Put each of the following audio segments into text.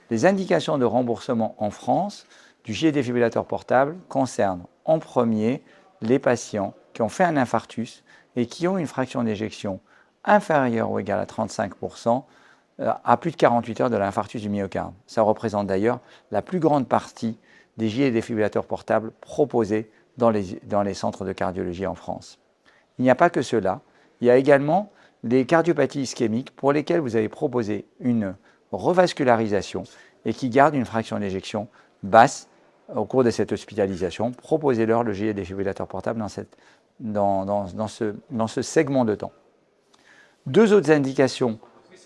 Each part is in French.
Les indications de remboursement en France du gilet défibrillateur portable concernent en premier les patients qui ont fait un infarctus et qui ont une fraction d'éjection inférieure ou égale à 35% à plus de 48 heures de l'infarctus du myocarde. Ça représente d'ailleurs la plus grande partie des gilets défibrillateurs portables proposés dans les centres de cardiologie en France. Il n'y a pas que cela, il y a également les cardiopathies ischémiques pour lesquelles vous avez proposé une revascularisation et qui gardent une fraction d'éjection basse au cours de cette hospitalisation. Proposez-leur le gilet défibrillateur portable dans ce segment de temps. Deux autres indications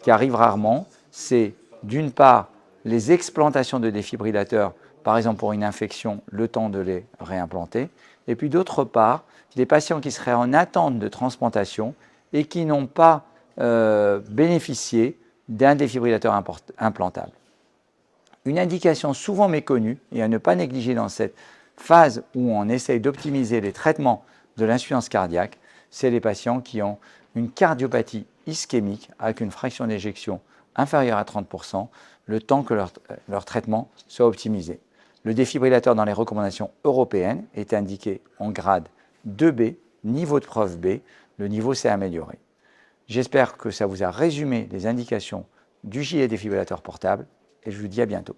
qui arrivent rarement, c'est d'une part les explantations de défibrillateurs, par exemple pour une infection, le temps de les réimplanter, et puis d'autre part, des patients qui seraient en attente de transplantation et qui n'ont pas bénéficié d'un défibrillateur implantable. Une indication souvent méconnue et à ne pas négliger dans cette phase où on essaye d'optimiser les traitements de l'insuffisance cardiaque, c'est les patients qui ont une cardiopathie ischémique avec une fraction d'éjection inférieure à 30%, le temps que leur traitement soit optimisé. Le défibrillateur dans les recommandations européennes est indiqué en grade 2B, niveau de preuve B, le niveau s'est amélioré. J'espère que ça vous a résumé les indications du gilet défibrillateur portable et je vous dis à bientôt.